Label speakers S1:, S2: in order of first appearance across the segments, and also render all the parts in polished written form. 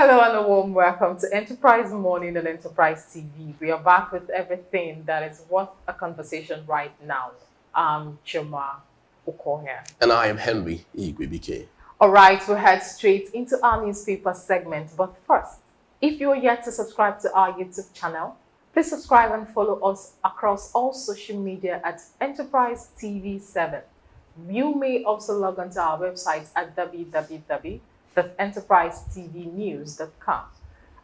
S1: Hello and a warm welcome to Enterprise Morning on Enterprise TV. We are back with everything that is worth a conversation right now. I'm Chuma Okoya.
S2: And I am Henry Igwebike.
S1: All right, we'll head straight into our newspaper segment. But first, if you are yet to subscribe to our YouTube channel, please subscribe and follow us across all social media at Enterprise TV 7. You may also log on to our website at www.enterprisetvnews.com.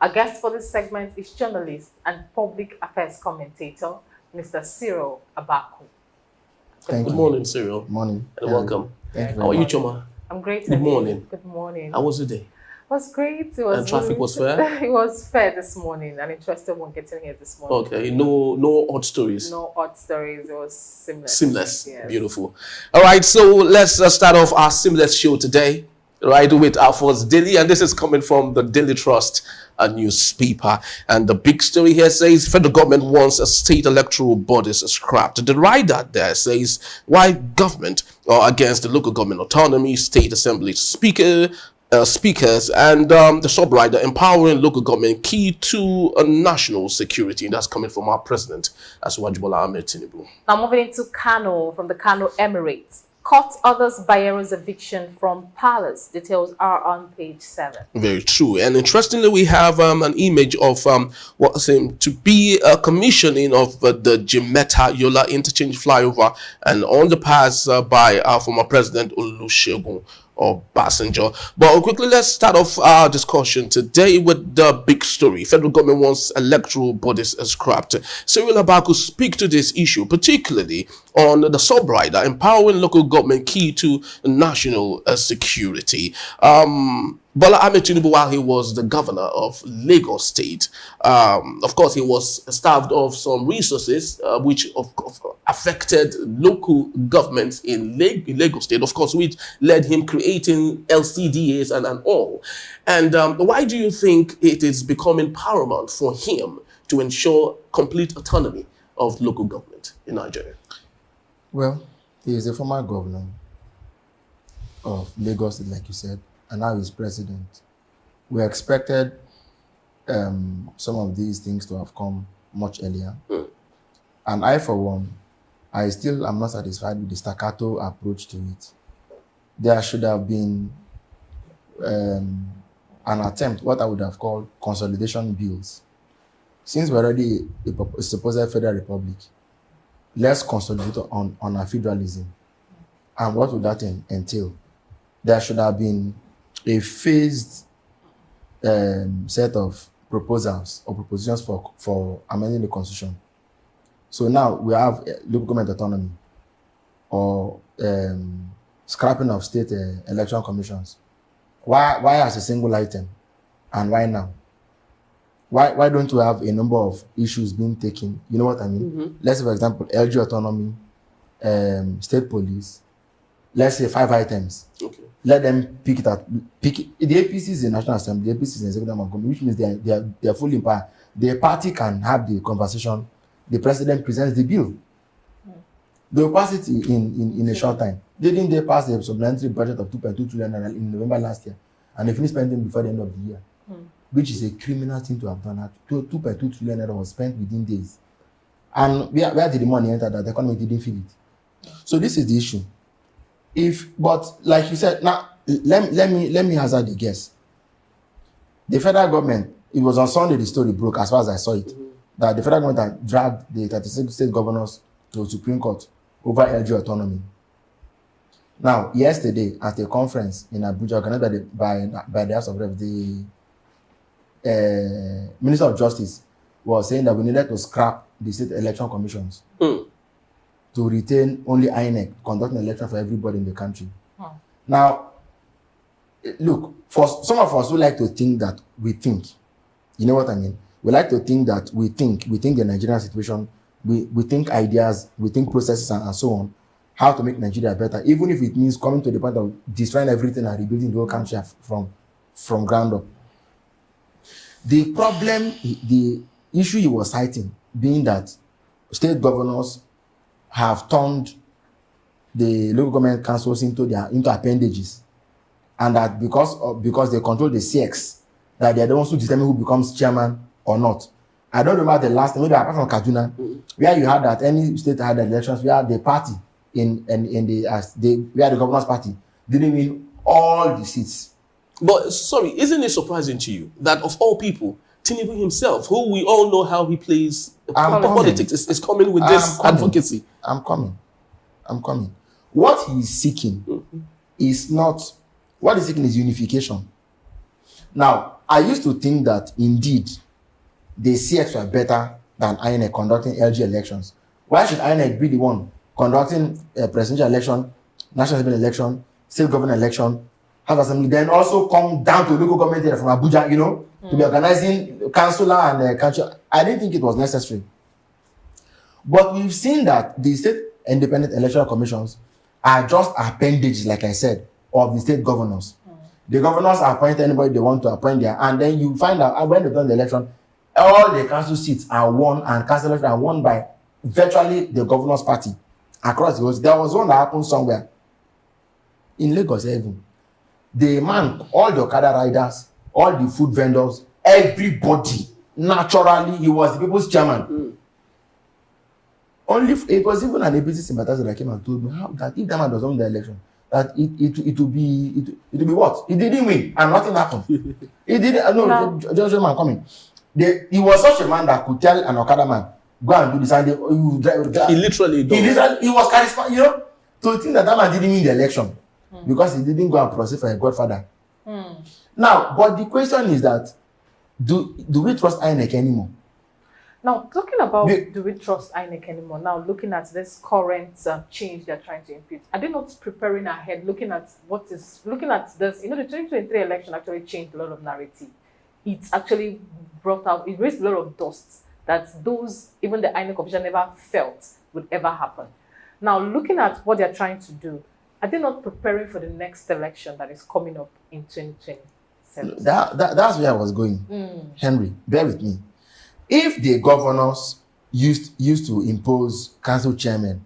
S1: Our guest for this segment is journalist and public affairs commentator, Mr. Cyril Abaku.
S2: Good morning, Cyril.
S3: Morning.
S2: And welcome.
S3: How
S2: are you, Choma?
S1: I'm great.
S2: Good morning.
S1: Good morning.
S2: How was the day?
S1: It was great. It was
S2: and traffic was fair?
S1: It was fair this morning. An interesting one getting here this morning.
S2: Okay, no odd stories.
S1: No odd stories. It was seamless.
S2: Seamless.
S1: Yes.
S2: Beautiful. All right, so let's start off our seamless show today, right, with our first daily, and this is coming from the Daily Trust, a newspaper. And the big story here says federal government wants a state electoral bodies scrapped. The rider there says why government against the local government autonomy, state assembly speakers, and the sub-rider empowering local government key to national security. And that's coming from our president, Asiwaju Bola Ahmed Tinubu.
S1: Now moving into Kano, from the Kano Emirates. Court orders Bayero's eviction from palace. Details are on page 7.
S2: Very true. And interestingly, we have an image of what seemed to be a commissioning of the Jimeta Yola interchange flyover and underpass by our former president Olusegun Obasanjo. But quickly, let's start off our discussion today with the big story. Federal government wants electoral bodies scrapped. Cyril Abaku speak to this issue, particularly on the sub-rider empowering local government key to national security. Bola Ahmed Tinubu, while he was the governor of Lagos State, of course, he was starved of some resources which affected local governments in Lagos State, of course, which led him creating LCDAs and all. And why do you think it is becoming paramount for him to ensure complete autonomy of local government in Nigeria?
S3: Well, he is a former governor of Lagos State, like you said, and now he's president. We expected some of these things to have come much earlier. And I, for one, I still am not satisfied with the staccato approach to it. There should have been an attempt, what I would have called consolidation bills. Since we're already a supposed federal republic, let's consolidate on our federalism. And what would that entail? There should have been a phased set of proposals or propositions for amending the constitution. So now we have local government autonomy or scrapping of state election commissions. Why as a single item, and why now? Why don't we have a number of issues being taken? You know what I mean? Let's say, for example, LG autonomy, state police. Let's say 5 items. Okay. Let them pick it out. The APC is the National Assembly, the APC is the Executive Government, which means they are fully in power. The party can have the conversation. The president presents the bill. The opacity in a short time. Didn't they pass a supplementary budget of 2.2 trillion in November last year? And they finished spending before the end of the year, which is a criminal thing to have done. 2.2 trillion was spent within days. And where did the money enter that the economy didn't feel it? So this is the issue. But like you said, now let me hazard a guess. The federal government, it was on Sunday the story broke, as far as I saw it, that the federal government had dragged the 36 state governors to the Supreme Court over LG autonomy. Now, yesterday at a conference in Abuja organized by the House of Reps, the Minister of Justice was saying that we needed to scrap the state election commissions to retain only Inec, conducting election for everybody in the country. Now, look, for some of us who like to think that we think, you know what I mean? We like to think that we think the Nigerian situation, we think ideas, we think processes and so on, how to make Nigeria better, even if it means coming to the point of destroying everything and rebuilding the whole country from ground up. The problem, the issue he was citing, being that state governors have turned the local government councils into appendages, and that because they control the CX, that they are the ones who determine who becomes chairman or not. I don't remember the last time, maybe apart from Kaduna, where you had that any state had elections where the party where the governor's party didn't win all the seats.
S2: But sorry, isn't it surprising to you that of all people, Tinubu himself, who we all know how he plays politics, is coming with this advocacy?
S3: I'm coming. What he's seeking is not, what he's seeking is unification. Now, I used to think that indeed the CX were better than INEC conducting LG elections. Why should INEC be the one conducting a presidential election, national assembly election, state government election, House Assembly, then also come down to local government from Abuja, to be organizing councillor and council? I didn't think it was necessary. But we've seen that the state independent electoral commissions are just appendages, like I said, of the state governors. The governors appoint anybody they want to appoint there, and then you find out when they've done the election, all the council seats are won and council elections are won by virtually the governor's party across the coast. There was one that happened somewhere in Lagos even. The man, all the Okada riders, all the food vendors, everybody, naturally, he was the people's chairman. Only it was even an APC sympathizer that came and told me how that if that man does not win the election, that it will be what? He didn't win and nothing happened. He didn't. No. Just man coming. He was such a man that could tell an Okada man, go and do this, and
S2: he literally does.
S3: He was charismatic, to think that man didn't win the election because he didn't go and proceed for a godfather. Now, but the question is that do we trust INEC anymore?
S1: Now, talking about do we trust INEC anymore? Now, looking at this current change they're trying to impute, are they not preparing ahead? Looking at this, the 2023 election actually changed a lot of narrative. It actually it raised a lot of dust that even the INEC official never felt would ever happen. Now, looking at what they're trying to do, are they not preparing for the next election that is coming up in 2027?
S3: That's where I was going. Henry, bear with me. If the governors used to impose council chairmen,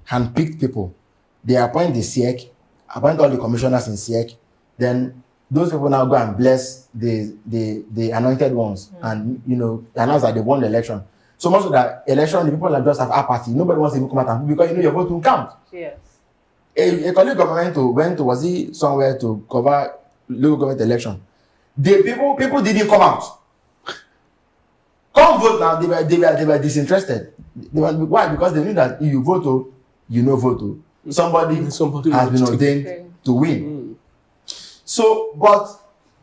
S3: handpicked people, they appoint the SIEC, appoint all the commissioners in SIEC, then those people now go and bless the anointed ones and announce that they won the election. So most of the election, the people that just have apathy. Nobody wants to come out and because your vote will count.
S1: Yes.
S3: A colleague government went to was he somewhere to cover local government election. The people didn't come out. Come vote now. They were disinterested. Why? Because they knew that if you vote, you know vote. Somebody has been ordained to win. So, but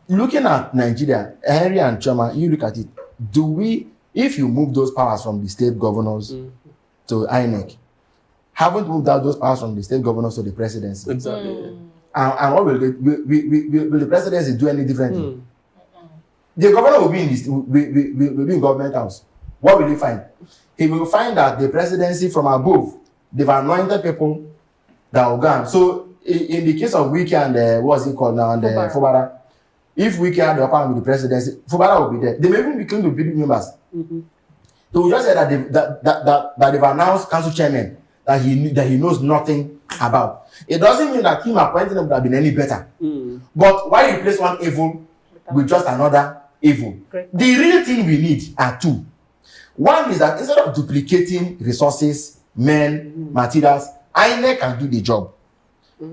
S3: looking at Nigeria, Henry and Choma, you look at it. If you move those powers from the state governors to INEC, haven't moved out those powers from the state governors to the presidency?
S2: Exactly.
S3: And what will the presidency do any differently? The governor will be in government house. What will he find? He will find that the presidency from above, they've anointed people that will go. So in the case of Wiki and what's it called now, and Fubara, if Wiki had the upper hand with the presidency, Fubara will be there. They may even become the big members. They will just say that they've announced council chairman that he knows nothing about. It doesn't mean that him appointing them would have been any better. But why replace one evil with just another evil?
S1: Great.
S3: The real thing we need are two. One is that instead of duplicating resources, men, materials, INEC can do the job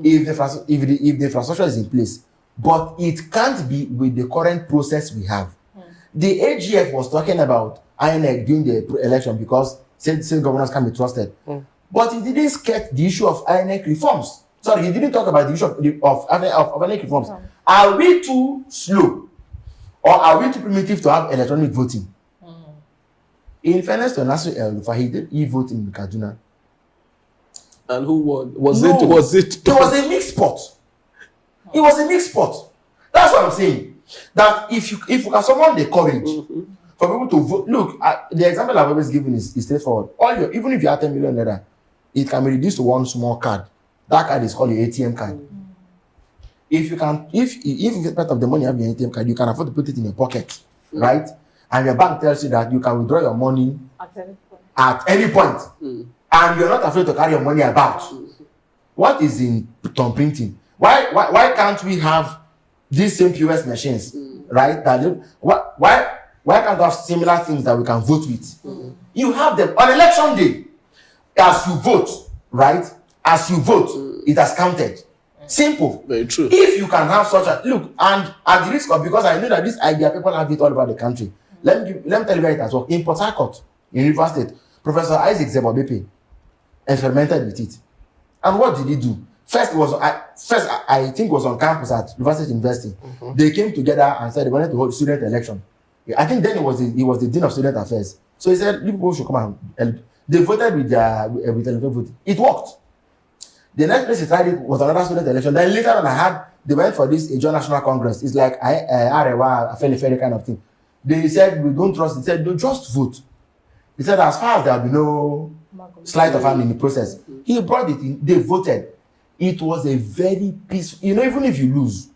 S3: if the infrastructure is in place. But it can't be with the current process we have. The AGF was talking about INEC during the election because state governors can be trusted. But he didn't sketch the issue of INEC reforms. Sorry, he didn't talk about the issue of INEC reforms. Are we too slow? Or are we too primitive to have electronic voting? In fairness to Nasir El-Rufai, he did e-voting in Kaduna.
S2: And who won? Was it?
S3: It was a mixed pot. It was a mixed pot. That's what I'm saying. That if you have someone the courage for people to vote, look, the example I've always given is straightforward. Even if you have 10 million naira, it can be reduced to one small card. That card is called your ATM card. If you get part of the money you have in your ATM card, you can afford to put it in your pocket, right? And your bank tells you that you can withdraw your money at any point. And you're not afraid to carry your money about. What is in thumb printing? Why can't we have these same POS machines right? Why can't we have similar things that we can vote with? You have them on election day. As you vote, right? As you vote, it has counted. Simple.
S2: Very true.
S3: If you can have such a look, and at the risk of, because I know that this idea people have it all over the country. Let me tell you where it has worked. In Port Harcourt, in River State, Professor Isaac Zebobepe experimented with it. And what did he do? First, I think was on campus at River State University. They came together and said they wanted to hold student election. I think then he was the dean of student affairs. So he said people should come and they voted with electronic vote. It worked. The next place he tried it was another student election. Then later on, they went for this John National Congress. It's like a fairly kind of thing. They said we don't trust. He said no, just vote. He said as far as there will be no sleight of hand in the process, he brought it in. They voted. It was a very peaceful. Even if you lose,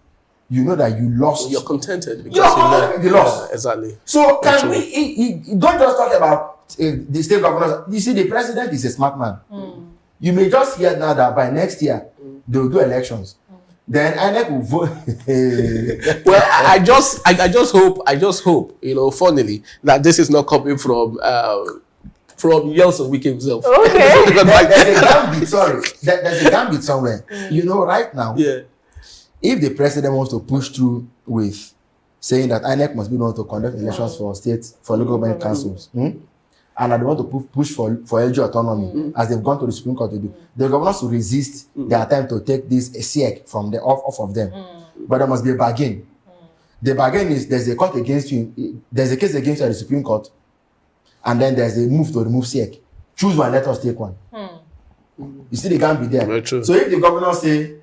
S3: you know that you lost.
S2: You're contented because
S3: you're contented with the loss.
S2: Yeah, exactly.
S3: So can we? Don't just talk about the state governors. You see, the president is a smart man. You may just hear now that by next year they will do elections. Then Inec will vote.
S2: Well, I just hope, funnily, that this is not coming from Yeltsin Wiki himself.
S1: Okay.
S3: There's a gambit. Sorry, there's a gambit somewhere. Right now.
S2: Yeah.
S3: If the president wants to push through with saying that Inec must be the one to conduct elections for states, for local government councils, and they want to push for LG autonomy, as they've gone to the Supreme Court to do, the governors will resist their attempt to take this SEC from off of them. But there must be a bargain. The bargain is there's a court against you, there's a case against you at the Supreme Court, and then there's a move to remove SEC. Choose one, let us take one. You see, they can't be there.
S2: Very true.
S3: So if the governors say,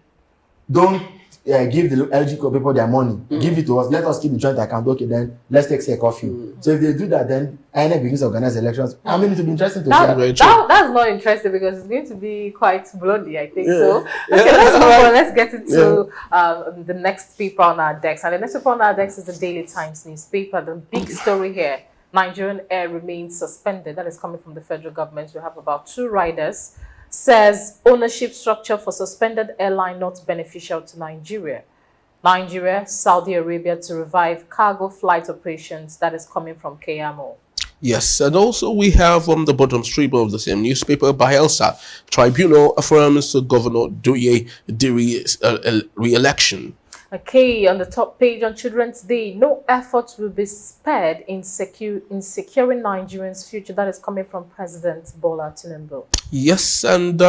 S3: don't give the LG people their money, give it to us, let us keep the joint account, okay, then let's take SEC off you. So if they do that, then INEC begins to organize elections. I mean, it will be interesting to see.
S1: That's not interesting because it's going to be quite bloody, I think. So, okay, let's move on. Let's get into the next paper on our decks. And the next paper on our decks is the Daily Times newspaper. The big story here, Nigerian Air remains suspended. That is coming from the federal government. We have about 2 riders. Says ownership structure for suspended airline not beneficial to Nigeria. Saudi Arabia to revive cargo flight operations. That is coming from KMO.
S2: Yes, and also we have on the bottom strip of the same newspaper, Bayelsa Tribunal affirms to Governor Doye the re-election.
S1: Okay, on the top page on Children's Day, no efforts will be spared in securing Nigerians' future. That is coming from President Bola Tinubu.
S2: Yes, and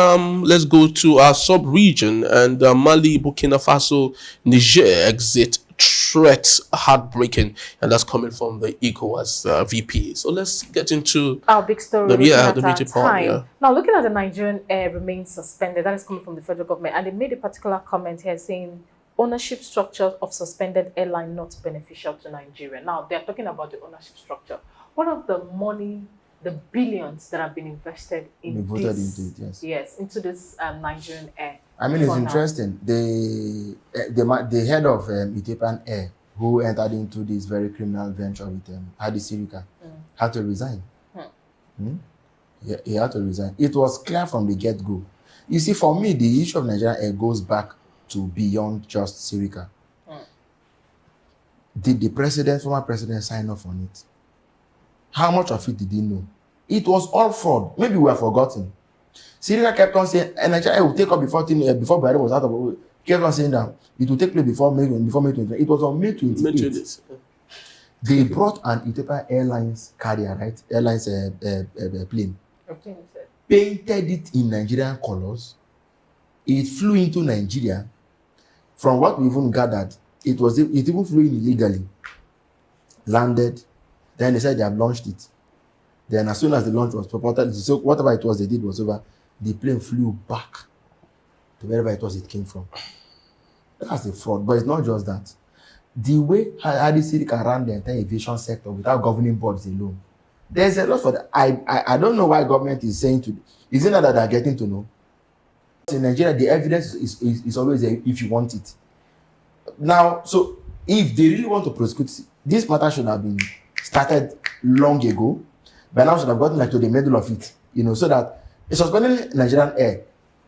S2: let's go to our sub-region, and Mali, Burkina Faso, Niger exit threat heartbreaking, and that's coming from the ECOWAS VP. So let's get into
S1: our big story.
S2: The media part. Yeah.
S1: Now, looking at the Nigerian Air remains suspended. That is coming from the federal government, and they made a particular comment here saying ownership structure of suspended airline not beneficial to Nigeria. Now, they're talking about the ownership structure. What of the money, the billions that have been invested in into this Nigerian Air?
S3: I mean, it's interesting. The head of Ethiopian Air, who entered into this very criminal venture with Hadi Sirika, had to resign. He had to resign. It was clear from the get-go. You see, for me, the issue of Nigerian Air goes back to beyond just Sirika. Did the former president, sign off on it? How much of it did he know? It was all fraud. Maybe we have forgotten. Sirika kept on saying, and Nigeria will take up before Buhari was out of. Kept on saying that it will take place before May 2020. It was on May 28th. They brought an Ethiopian Airlines carrier, right? Airlines plane. Painted it in Nigerian colors. It flew into Nigeria. From what we even gathered, it even flew in illegally. Landed. Then they said they have launched it. Then as soon as the launch was purported, so whatever it was they did was over, the plane flew back to wherever it was it came from. That's a fraud. But it's not just that. The way Hadi Sirika ran the entire aviation sector without governing boards alone, there's a lot for that. I don't know why government is saying to. Isn't that they're getting to know? In Nigeria, the evidence is always there if you want it. Now, so if they really want to prosecute, this matter should have been started long ago. By now, should have gotten to the middle of it, so that suspending Nigerian Air,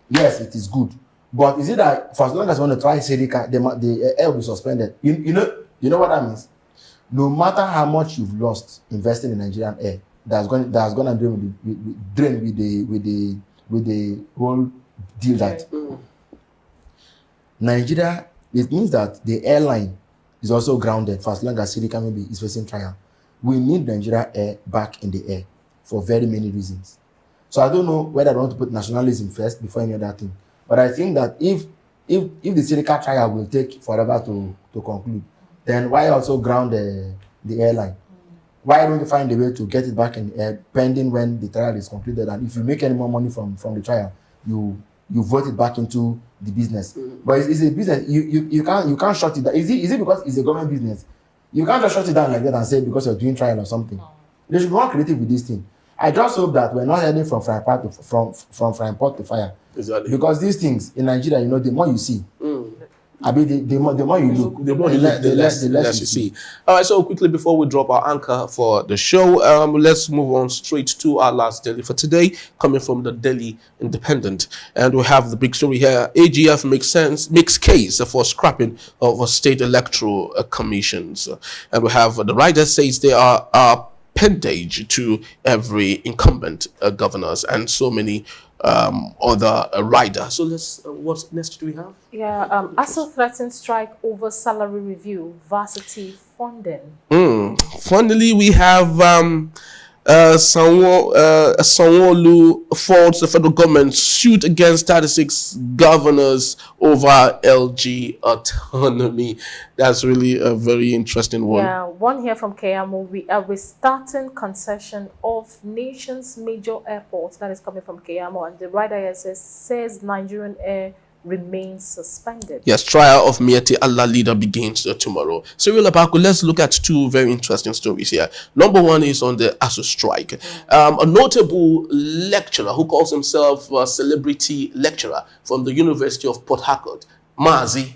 S3: yes, it is good. But is it that for as long as you want to try Sirika, the air will be suspended? You know what that means? no matter how much you've lost investing in Nigerian air, that's going to drain with the whole deal that Nigeria. It means that the airline is also grounded for as long as Sirika maybe is facing trial. We need Nigeria air back in the air for very many reasons. So I don't know whether I want to put nationalism first before any other thing. But I think that if the Sirika trial will take forever to conclude, then why also ground the airline? Why don't you find a way to get it back in the air pending when the trial is completed? And if you make any more money from the trial, you vote it back into the business. But it's a business. You can't shut it down. Is it because it's a government business? You can't just shut it down like that and say because you're doing trial or something. They should be more creative with this thing. I just hope that we're not heading from frying pan to fire. Exactly. Because these things in Nigeria, the more you see, I mean, the more you look, the less you see.
S2: All right, so quickly before we drop our anchor for the show, let's move on straight to our last daily for today, coming from the Delhi Independent. And we have the big story here. AGF makes case for scrapping of state electoral commissions. And we have the writer says they are appendage to every incumbent governors and so many other rider. So what next do we have?
S1: Yeah, ASO threatened strike over salary review, varsity funding.
S2: Finally, we have Sanwo-Olu faults the federal government suit against 36 governors over LG autonomy. That's really a very interesting one.
S1: Yeah, one here from Kayamo. We are restarting concession of nation's major airports. That is coming from Kayamo. And the rider says Nigerian Air remains suspended.
S2: Yes, trial of Mieti Allah leader begins tomorrow. Cyril Abako, let's look at two very interesting stories here. Number one is on the ASU strike. A notable lecturer who calls himself a celebrity lecturer from the University of Port Harcourt, Mazi,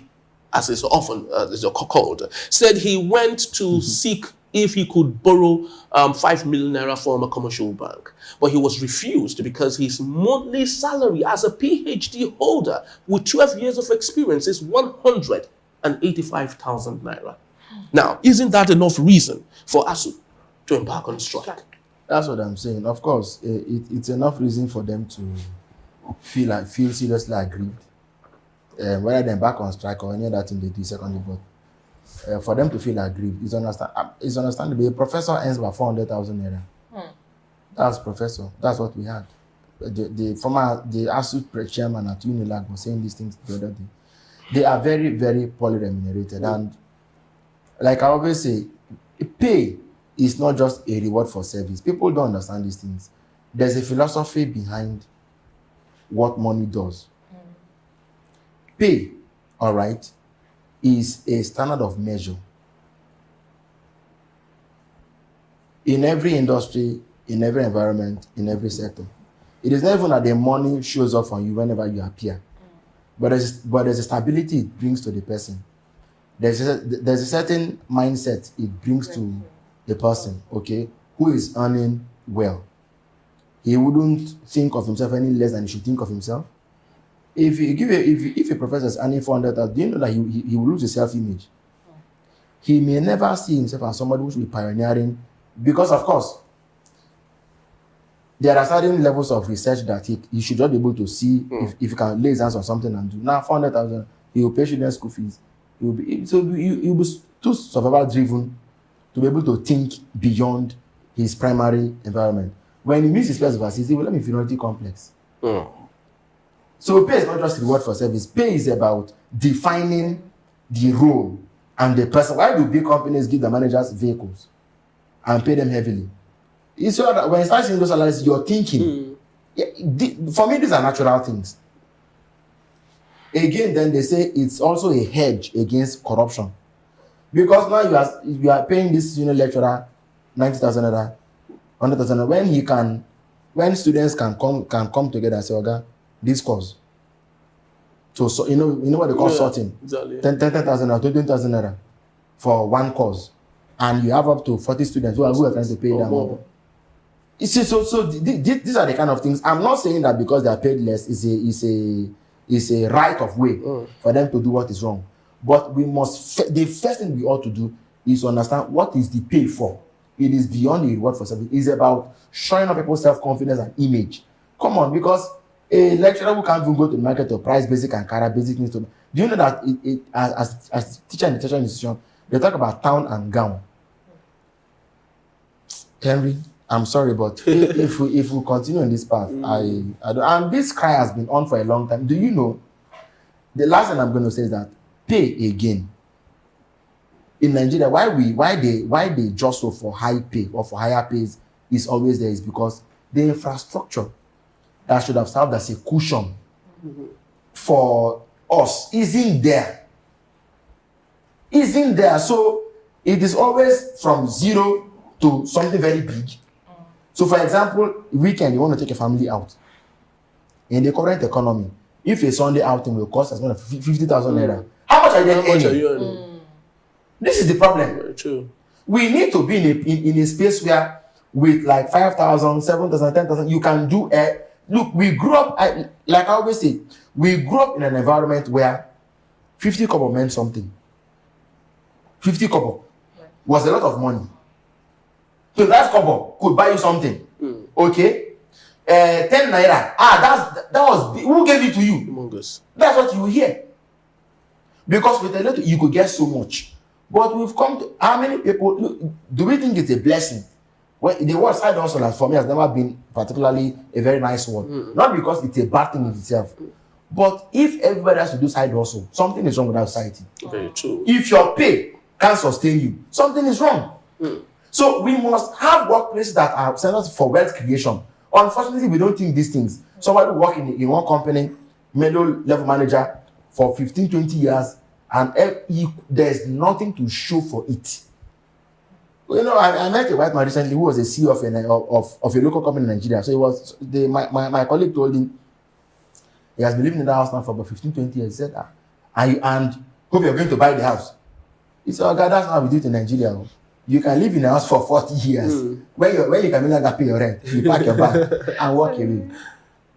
S2: as is often called, said he went to seek if he could borrow 5 million naira from a commercial bank. But he was refused because his monthly salary as a PhD holder with 12 years of experience is 185,000 naira. Now, isn't that enough reason for ASU to embark on strike?
S3: That's what I'm saying. Of course, it's enough reason for them to feel seriously aggrieved. Whether they embark on strike or any other thing they do secondly, but for them to feel aggrieved, it's understandable. A professor earns about 400,000 naira. That's professor. That's what we had. The ASU chairman at Unilag was saying these things the other day. They are very, very poorly remunerated. And like I always say, pay is not just a reward for service. People don't understand these things. There's a philosophy behind what money does. Pay, all right, is a standard of measure. In every industry, in every environment, in every sector. It is not even that the money shows up on you whenever you appear. But there's a stability it brings to the person. There's a certain mindset it brings to the person, okay, who is earning well. He wouldn't think of himself any less than he should think of himself. If a professor is earning 400,000, do you know that he will lose his self-image? He may never see himself as somebody who should be pioneering, because of course, there are certain levels of research that he should just be able to see if he can lay his hands on something and do. Now, 400,000, he will pay students school fees. He will be too survival driven to be able to think beyond his primary environment. When he meets his peers overseas, he will have inferiority complex. So pay is not just reward for service. Pay is about defining the role and the person. Why do big companies give the managers vehicles and pay them heavily? It's so that when you start seeing those salaries, you're thinking. For me, these are natural things. Again, then they say it's also a hedge against corruption. Because now you are paying this lecturer 90,000 naira, 100,000 naira, when students can come together and say, okay, this cause. So you know what they call sorting. Exactly. 10,000 or 20,000 naira for one cause. And you have up to 40 students who are trying to pay them. So these are the kind of things. I'm not saying that because they are paid less is a right of way for them to do what is wrong. But the first thing we ought to do is to understand what is the pay for. It is beyond the reward for service. It's about showing up people's self-confidence and image. Come on, because a lecturer who can't even go to the market to price basic and carry basic needs to. Do you know that as teacher in the tertiary institution, they talk about town and gown? Henry, I'm sorry, but if we continue on this path, I don't, and this cry has been on for a long time. Do you know? The last thing I'm going to say is that pay again. In Nigeria, why they jostle for high pay or for higher pays is always there is because the infrastructure that should have served as a cushion for us isn't there. Isn't there. So it is always from zero to something very big. So for example, weekend you want to take a family out. In the current economy, if a Sunday outing will cost as much as 50,000 naira, how much are they earning? This is the problem.
S2: Very true.
S3: We need to be in a space where with like 5,000, 7,000, 10,000, you can do a look. We grew up, like I always say, we grew up in an environment where 50 kobo meant something. 50 kobo was a lot of money. So that kobo could buy you something. Okay? 10 naira. That was, who gave it to you?
S2: Humongous.
S3: That's what you hear. Because with a little, you could get so much. But we've come to, how many people, look, do we think it's a blessing? Well, the word side hustle for me has never been particularly a very nice word. Not because it's a bad thing in itself. But if everybody has to do side hustle, something is wrong with our society.
S2: Very true.
S3: If your pay can't sustain you, something is wrong. So we must have workplaces that are centered for wealth creation. Unfortunately, we don't think these things. Somebody working in one company, middle level manager for 15, 20 years, and there's nothing to show for it. You know, I met a white man recently who was a CEO of a local company in Nigeria. So it was my colleague told him he has been living in that house now for about 15, 20 years. He said, and hope you're going to buy the house. He said, oh God, that's how we do it in Nigeria. You can live in a house for 40 years. When you can no longer pay your rent, you pack your bag and walk away.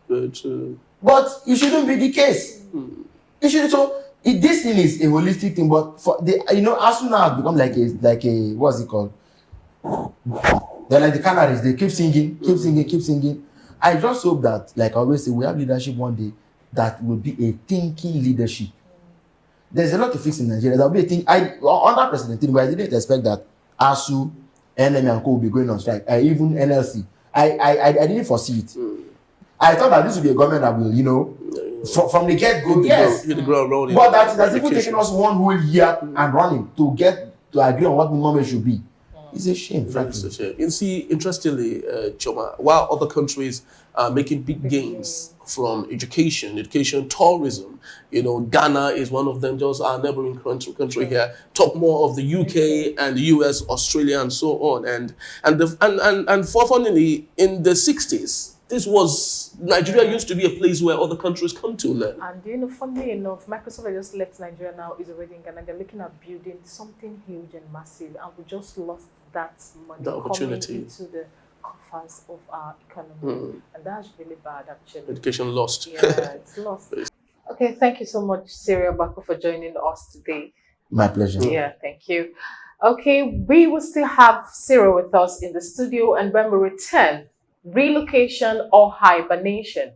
S2: Very true.
S3: But it shouldn't be the case. It should. So this thing is a holistic thing, but for the as soon as become like a what's it called? They're like the canaries. They keep singing, keep singing, keep singing. I just hope that, like I always say, we have leadership one day that will be a thinking leadership. There's a lot to fix in Nigeria. There will be a thing. Under President Tinubu, I didn't expect that ASU, NM and Co will be going on strike. Even NLC. I didn't foresee it. I thought that this would be a government that will, from the get-go, yes.
S2: Hit the ground rolling.
S3: But that's even taken us one whole year and running to get to agree on what minimum wage should be. It's a shame, frankly.
S2: You see, interestingly, Choma, while other countries are making big gains from education, tourism, Ghana is one of them, just our neighboring country here, talk more of the UK and the US, Australia, and so on. And fortunately, in the 60s, Nigeria used to be a place where other countries come to learn.
S1: And funnily enough, Microsoft just left Nigeria now, is already in Ghana. They're looking at building something huge and massive, and we just lost that money,
S2: the opportunity
S1: coming into the coffers of our economy. And that's really bad, actually.
S2: Education lost.
S1: Yeah, it's lost. Okay, thank you so much, Syria Bako, for joining us today.
S3: My pleasure.
S1: Yeah, thank you. Okay, we will still have Syria with us in the studio, and when we return, relocation or hibernation.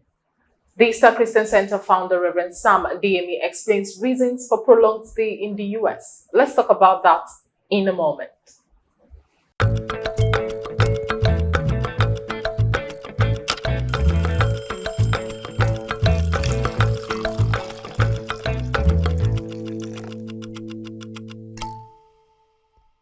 S1: The Star Christian Center founder, Reverend Sam DME, explains reasons for prolonged stay in the US. Let's talk about that in a moment.